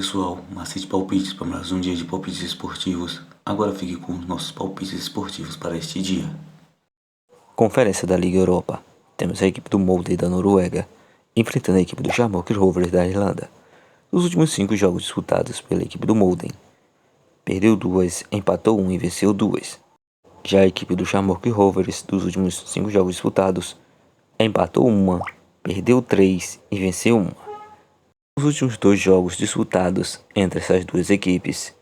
pessoal, Macete Palpites para mais um dia de palpites esportivos. Agora fique com os nossos palpites esportivos para este dia. Conferência da Liga Europa. Temos a equipe do Molde da Noruega enfrentando a equipe do Shamrock Rovers da Irlanda. Nos últimos 5 jogos disputados pela equipe do Molde, perdeu 2, empatou 1 e venceu 2. Já a equipe do Shamrock Rovers, dos últimos 5 jogos disputados, empatou 1, perdeu 3 e venceu 1. Nos últimos 2 jogos disputados entre essas duas equipes,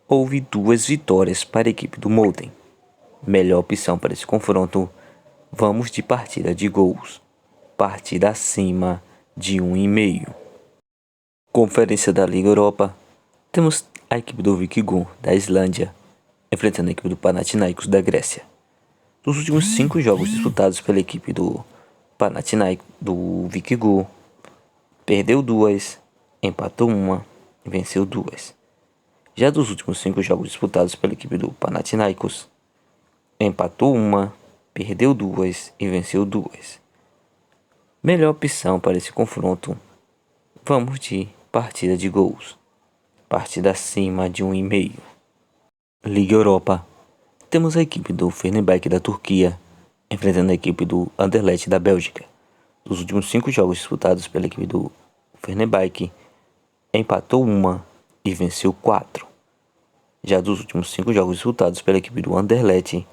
houve 2 vitórias para a equipe do Molde. Melhor opção para esse confronto, vamos de partida de gols. Partida acima de 1,5. Conferência da Liga Europa. Temos a equipe do Víkingur da Islândia enfrentando a equipe do Panathinaikos da Grécia. Nos últimos 5 jogos disputados pela equipe do Panathinaikos do Víkingur, perdeu 2, empatou 1 e venceu 2. Já dos últimos 5 jogos disputados pela equipe do Panathinaikos, empatou 1, perdeu 2 e venceu 2. Melhor opção para esse confronto, vamos de partida de gols. Partida acima de 1,5. Liga Europa. Temos a equipe do Fenerbahçe da Turquia enfrentando a equipe do Anderlecht da Bélgica. Dos últimos 5 jogos disputados pela equipe do Fenerbahçe, empatou 1 e venceu 4. Já dos últimos 5 jogos disputados pela equipe do Anderlecht,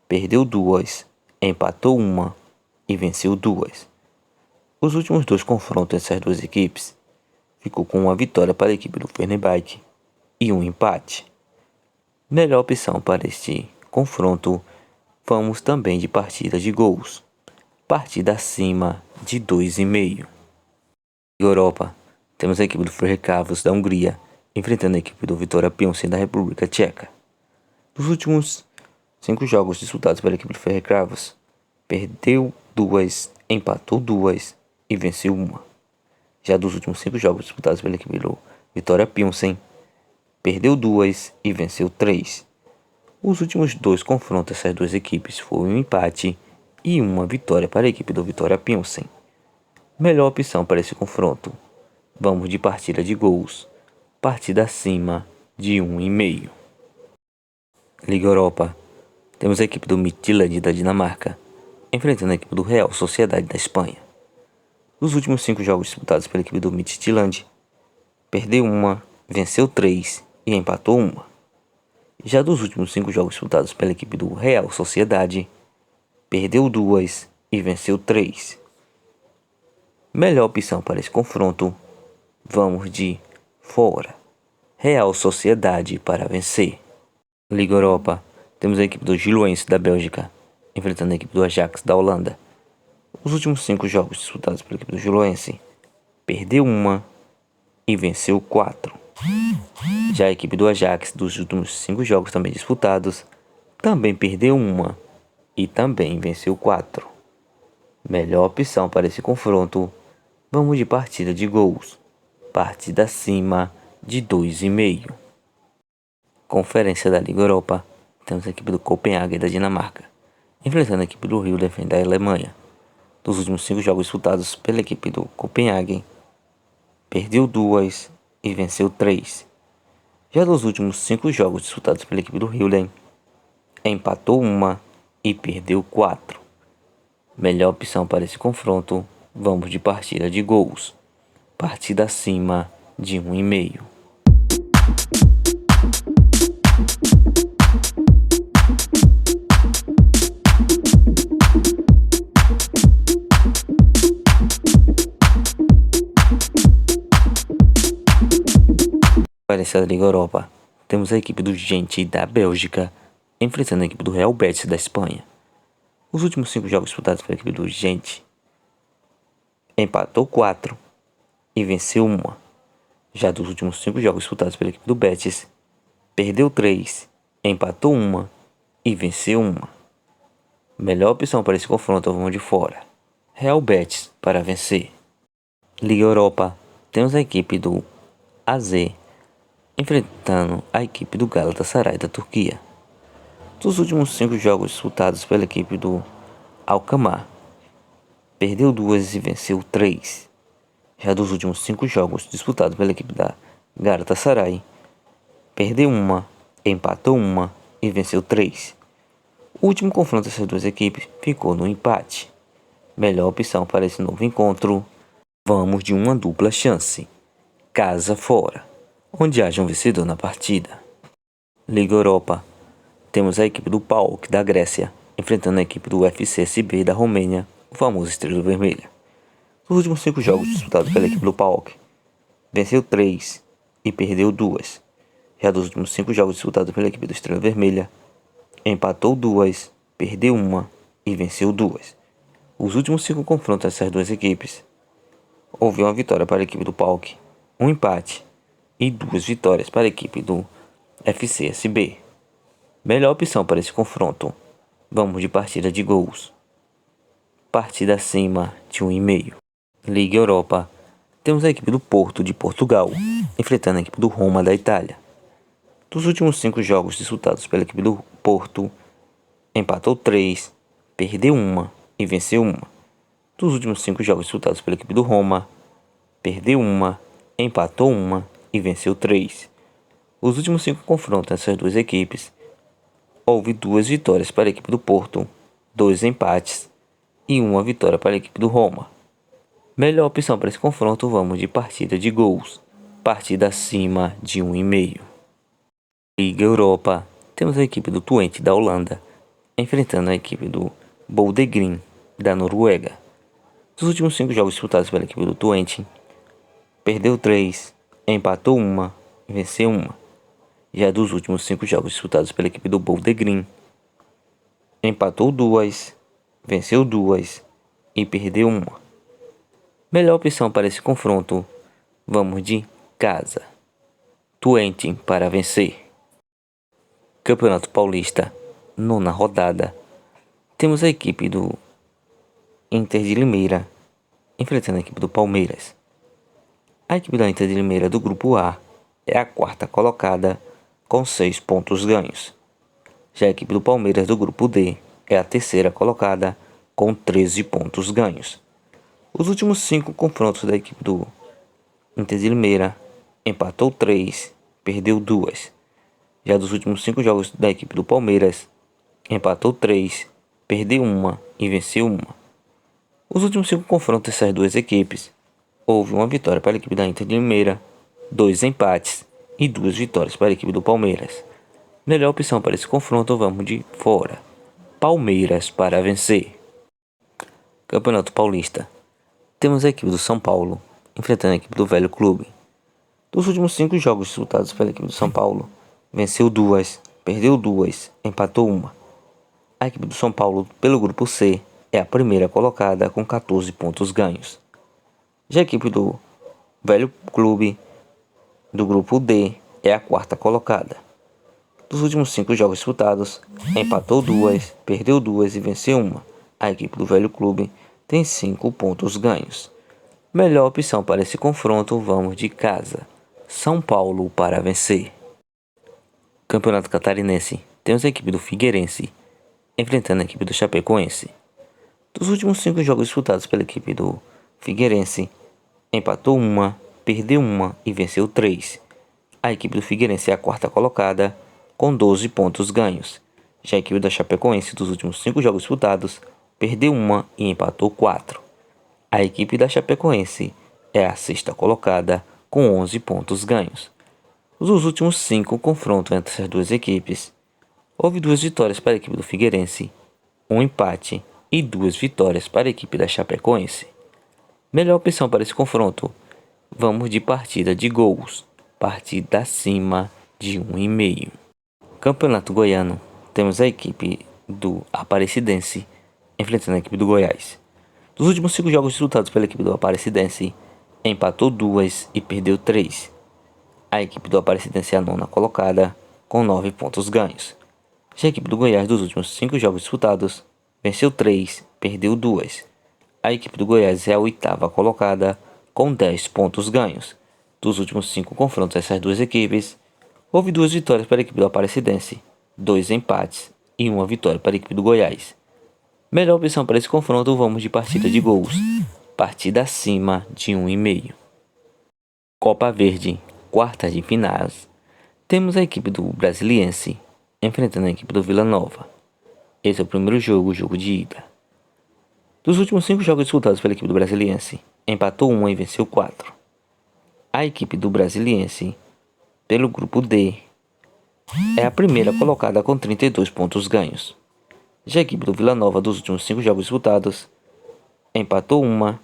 perdeu 2, empatou 1 e venceu 2. Os últimos 2 confrontos entre essas duas equipes ficou com uma vitória para a equipe do Fenerbahçe e um empate. Melhor opção para este confronto, vamos também de partida de gols. Partida acima de 2,5. Europa. Temos a equipe do Ferencváros da Hungria enfrentando a equipe do Vitória Pilsen da República Tcheca. Nos últimos 5 jogos disputados pela equipe do Ferencváros, perdeu 2, empatou 2 e venceu 1. Já dos últimos 5 jogos disputados pela equipe do Vitória Pilsen, perdeu 2 e venceu 3. Os últimos 2 confrontos dessas duas equipes foram um empate e uma vitória para a equipe do Vitória Pilsen. Melhor opção para esse confronto, vamos de partida de gols. Partida acima de 1,5. Liga Europa. Temos a equipe do Midtjylland da Dinamarca enfrentando a equipe do Real Sociedade da Espanha. Nos últimos 5 jogos disputados pela equipe do Midtjylland, perdeu 1, venceu 3 e empatou 1. Já dos últimos 5 jogos disputados pela equipe do Real Sociedade, perdeu 2 e venceu 3. Melhor opção para esse confronto, vamos de fora. Real Sociedade para vencer. Liga Europa. Temos a equipe do Giloense da Bélgica enfrentando a equipe do Ajax da Holanda. Os últimos 5 jogos disputados pela equipe do Giloense, perdeu 1 e venceu 4. Já a equipe do Ajax, dos últimos 5 jogos também disputados, também perdeu 1 e também venceu 4. Melhor opção para esse confronto, vamos de partida de gols. Partida acima de 2,5. Conferência da Liga Europa. Temos a equipe do Copenhague da Dinamarca enfrentando a equipe do Heidenheim da Alemanha. Dos últimos 5 jogos disputados pela equipe do Copenhague, perdeu 2 e venceu 3. Já dos últimos 5 jogos disputados pela equipe do Heidenheim, empatou 1 e perdeu 4. Melhor opção para esse confronto, vamos de partida de gols. Partida acima de 1,5. Conferência da Liga Europa. Temos a equipe do Gent da Bélgica enfrentando a equipe do Real Betis da Espanha. Os últimos 5 jogos disputados pela equipe do Gent, empatou 4 e venceu 1. Já dos últimos 5 jogos disputados pela equipe do Betis, perdeu 3, empatou 1 e venceu 1. Melhor opção para esse confronto, vamos de fora. Real Betis para vencer. Liga Europa. Temos a equipe do AZ enfrentando a equipe do Galatasaray da Turquia. Dos últimos 5 jogos disputados pela equipe do Alkmaar, perdeu 2 e venceu 3. Já dos últimos 5 jogos disputados pela equipe da Galatasaray, perdeu uma, empatou uma e venceu 3. O último confronto dessas duas equipes ficou no empate. Melhor opção para esse novo encontro, vamos de uma dupla chance, casa fora, onde haja um vencedor na partida. Liga Europa, temos a equipe do PAOK da Grécia, enfrentando a equipe do FCSB da Romênia, o famoso Estrela Vermelha. Nos últimos 5 jogos disputados pela equipe do PAOK, venceu 3 e perdeu 2. Já dos últimos 5 jogos disputados pela equipe do Estrela Vermelha, empatou 2, perdeu 1 e venceu 2. Os últimos 5 confrontos dessas duas equipes, houve uma vitória para a equipe do PAOK, um empate e 2 vitórias para a equipe do FCSB. Melhor opção para esse confronto, vamos de partida de gols. Partida acima de 1,5. Liga Europa, temos a equipe do Porto de Portugal, enfrentando a equipe do Roma da Itália. Dos últimos 5 jogos disputados pela equipe do Porto, empatou 3, perdeu 1 e venceu 1. Dos últimos 5 jogos disputados pela equipe do Roma, perdeu 1, empatou 1 e venceu 3. Os últimos 5 confrontos dessas duas equipes, houve 2 vitórias para a equipe do Porto, 2 empates e 1 vitória para a equipe do Roma. Melhor opção para esse confronto, vamos de partida de gols, partida acima de 1,5. Liga Europa, temos a equipe do Twente da Holanda, enfrentando a equipe do Bodø/Glimt da Noruega. Dos últimos 5 jogos disputados pela equipe do Twente, perdeu 3, empatou 1 e venceu 1. Já dos últimos 5 jogos disputados pela equipe do Bodø/Glimt, empatou 2, venceu 2 e perdeu 1. Melhor opção para esse confronto, vamos de casa. Twente para vencer. Campeonato Paulista, 9ª rodada. Temos a equipe do Inter de Limeira enfrentando a equipe do Palmeiras. A equipe da Inter de Limeira do grupo A é a 4ª colocada com 6 pontos ganhos. Já a equipe do Palmeiras do grupo D é a 3ª colocada com 13 pontos ganhos. Os últimos 5 confrontos da equipe do Inter de Limeira, empatou 3, perdeu 2. Já dos últimos 5 jogos da equipe do Palmeiras, empatou 3, perdeu 1 e venceu 1. Os últimos 5 confrontos dessas duas equipes, houve uma vitória para a equipe da Inter de Limeira, 2 empates e 2 vitórias para a equipe do Palmeiras. Melhor opção para esse confronto, vamos de fora. Palmeiras para vencer. Campeonato Paulista. Temos a equipe do São Paulo enfrentando a equipe do Velho Clube. Dos últimos 5 jogos disputados pela equipe do São Paulo, venceu 2, perdeu 2, empatou 1. A equipe do São Paulo, pelo grupo C, é a 1ª colocada com 14 pontos ganhos. Já a equipe do Velho Clube, do grupo D, é a 4ª colocada. Dos últimos 5 jogos disputados, empatou 2, perdeu 2 e venceu 1. A equipe do Velho Clube tem 5 pontos ganhos. Melhor opção para esse confronto, vamos de casa. São Paulo para vencer. Campeonato Catarinense. Temos a equipe do Figueirense enfrentando a equipe do Chapecoense. Dos últimos 5 jogos disputados pela equipe do Figueirense, empatou 1, perdeu 1 e venceu 3. A equipe do Figueirense é a 4ª colocada com 12 pontos ganhos. Já a equipe da Chapecoense, dos últimos 5 jogos disputados, perdeu 1 e empatou 4. A equipe da Chapecoense é a 6ª colocada com 11 pontos ganhos. Nos últimos 5 confrontos entre essas duas equipes, houve 2 vitórias para a equipe do Figueirense, um empate e 2 vitórias para a equipe da Chapecoense. Melhor opção para esse confronto, vamos de partida de gols, partida acima de 1,5. Campeonato Goiano, temos a equipe do Aparecidense enfrentando a equipe do Goiás. Dos últimos 5 jogos disputados pela equipe do Aparecidense, empatou 2 e perdeu 3. A equipe do Aparecidense é a 9ª colocada com 9 pontos ganhos. Já a equipe do Goiás, dos últimos 5 jogos disputados, venceu 3, perdeu 2. A equipe do Goiás é a 8ª colocada com 10 pontos ganhos. Dos últimos 5 confrontos dessas duas equipes, houve 2 vitórias para a equipe do Aparecidense, 2 empates e 1 vitória para a equipe do Goiás. Melhor opção para esse confronto, vamos de partida de gols. partida acima de 1,5. Copa Verde, quartas de finais. Temos a equipe do Brasiliense enfrentando a equipe do Vila Nova. Esse é o primeiro jogo de ida. Dos últimos 5 jogos disputados pela equipe do Brasiliense, empatou 1 e venceu 4. A equipe do Brasiliense, pelo grupo D, é a primeira colocada com 32 pontos ganhos. Já a equipe do Vila Nova, dos últimos 5 jogos disputados, empatou 1,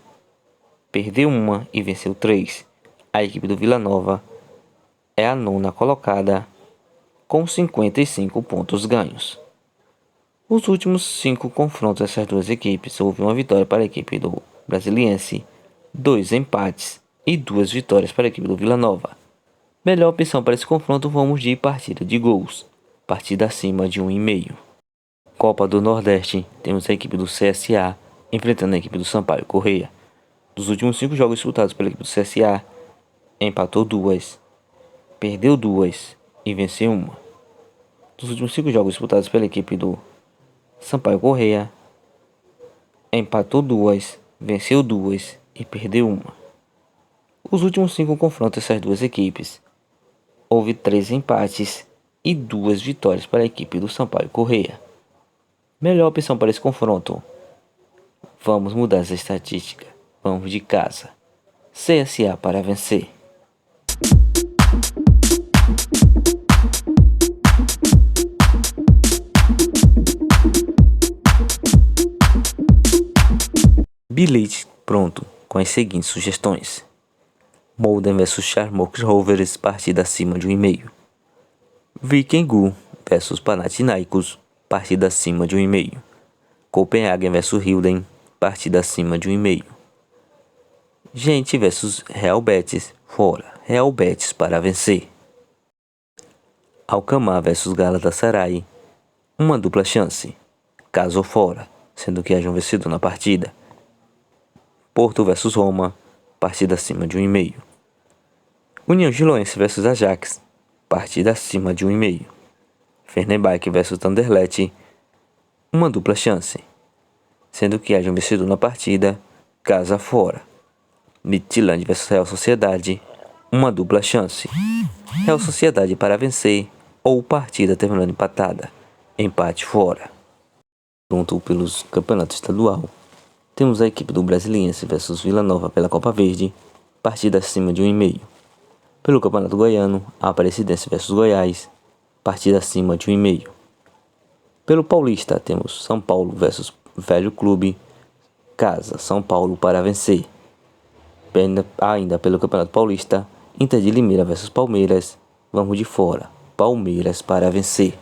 perdeu 1 e venceu 3. A equipe do Vila Nova é a 9ª colocada com 55 pontos ganhos. Os últimos 5 confrontos dessas duas equipes, houve uma vitória para a equipe do Brasiliense, 2 empates e 2 vitórias para a equipe do Vila Nova. Melhor opção para esse confronto, vamos de partida de gols, partida acima de 1,5. Copa do Nordeste, temos a equipe do CSA enfrentando a equipe do Sampaio Corrêa. Dos últimos 5 jogos disputados pela equipe do CSA, empatou 2, perdeu 2 e venceu 1. Dos últimos 5 jogos disputados pela equipe do Sampaio Corrêa, empatou 2, venceu 2 e perdeu 1. Os últimos 5 confrontos dessas duas equipes, houve 3 empates e 2 vitórias para a equipe do Sampaio Corrêa. Melhor opção para esse confronto, vamos mudar essa estatística, vamos de casa, CSA para vencer. Bilhete pronto com as seguintes sugestões: Molden vs Charmok Rovers, partida acima de 1,5. Vikingu vs Panathinaikos, partida acima de 1,5. Copenhagen vs Hilden, partida acima de 1,5. Gente vs Real Betis, fora, Real Betis para vencer. Alkmaar vs Galatasaray, uma dupla chance, caso fora, sendo que haja um vencedor na partida. Porto vs Roma, partida acima de 1,5. União Giloense vs Ajax, partida acima de 1,5. Fenerbahçe vs Anderlecht, uma dupla chance, sendo que haja um vencedor na partida, casa fora. Midtjylland vs Real Sociedade, uma dupla chance, Real Sociedade para vencer ou partida terminando empatada, empate fora. Junto pelos campeonatos estadual, temos a equipe do Brasiliense vs Vila Nova pela Copa Verde, partida acima de 1,5. Pelo Campeonato Goiano, a Aparecidense vs Goiás, partida acima de 1,5. Pelo Paulista, temos São Paulo vs Velho Clube, casa São Paulo para vencer. Ainda pelo Campeonato Paulista, Inter de Limeira vs Palmeiras, vamos de fora, Palmeiras para vencer.